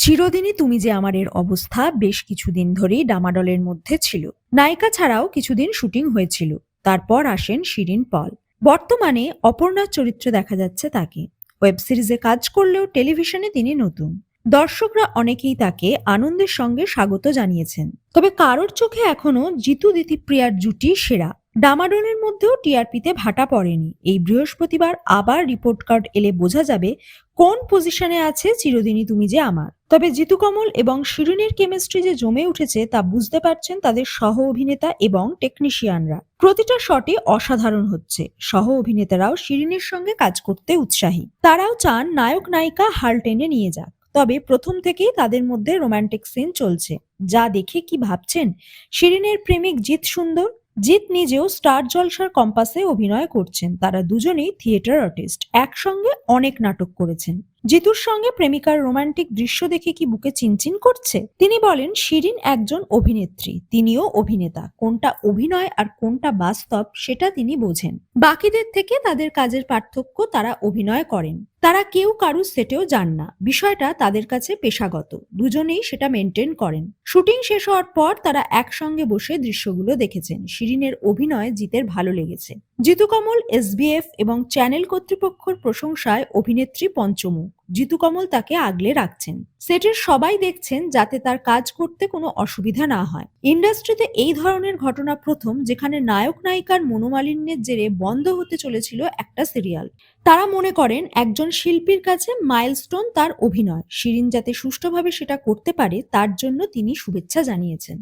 চিরদিনই তুমি যে আমার এর অবস্থা বেশ কিছুদিন ধরেই ডামাডোলের মধ্যে ছিল। নায়িকা ছাড়াও কিছুদিন শুটিং হয়েছিল। তারপর আসেন শিরিন পল। বর্তমানে অপর্ণার চরিত্রে দেখা যাচ্ছে তাকে। ওয়েব সিরিজে কাজ করলেও টেলিভিশনে তিনি নতুন। দর্শকরা অনেকেই তাকে আনন্দের সঙ্গে স্বাগত জানিয়েছেন। তবে কারোর চোখে এখনো জিতু দিতিপ্রিয়ার জুটি সেরা। ডামাডোলের মধ্যেও টিআরপিতে ভাটা পড়েনি। এই বৃহস্পতিবার আবার রিপোর্ট কার্ড এলে বোঝা যাবে কোন পজিশনে আছে চিরদিনই তুমি যে আমার। তবে জিতু কমল এবং শিরিনের কেমিস্ট্রি যে জমে উঠেছে তা বুঝতে পারছেন তাদের সহ অভিনেতা এবং টেকনিশিয়ানরা। প্রতিটা শটে অসাধারণ হচ্ছে। সহ অভিনেতারাও শিরিনের সঙ্গে কাজ করতে উৎসাহী। তারাও চান নায়ক নায়িকা হাল টেনে নিয়ে যাক। তবে প্রথম থেকেই তাদের মধ্যে রোমান্টিক সিন চলছে, যা দেখে কি ভাবছেন শিরিনের প্রেমিক জিৎ সুন্দর। জিৎ নিজেও স্টার জলসার কম্পাসে অভিনয় করছেন। তারা দুজনেই থিয়েটার আর্টিস্ট, একসঙ্গে অনেক নাটক করেছেন। জিতুর সঙ্গে প্রেমিকার রোমান্টিক দৃশ্য দেখে কি বুকে চিনচিন করছে? তিনি বলেন শিরিন একজন অভিনেত্রী, তিনিও অভিনেতা। কোনটা অভিনয় আর কোনটা বাস্তব সেটা তিনি বোঝেন। বাকিদের থেকে তাদের কাজের পার্থক্য, তারা অভিনয় করেন, তারা কেউ কারুর সেটেও যান না। বিষয়টা তাদের কাছে পেশাগত, দুজনেই সেটা মেনটেন করেন। শুটিং শেষ হওয়ার পর তারা একসঙ্গে বসে দৃশ্যগুলো দেখেছেন। শিরিনের অভিনয় জিতের ভালো লেগেছে। জিতু কমল এসবিএফ এবং চ্যানেল কর্তৃপক্ষের প্রশংসায় অভিনেত্রী পঞ্চমুখ। জিতু কমল তাকে আগলে রাখছেন। সেটের সবাই দেখছেন যাতে তার কাজ করতে কোনো অসুবিধা না হয়। ইন্ডাস্ট্রিতে এই ধরনের ঘটনা প্রথম, যেখানে নায়ক নায়িকার মনোমালিন্যের জেরে বন্ধ হতে চলেছিল একটা সিরিয়াল। তারা মনে করেন একজন শিল্পীর কাছে মাইলস্টোন তার অভিনয়। শিরিন যাতে সুষ্ঠুভাবে সেটা করতে পারে তার জন্য তিনি শুভেচ্ছা জানিয়েছেন।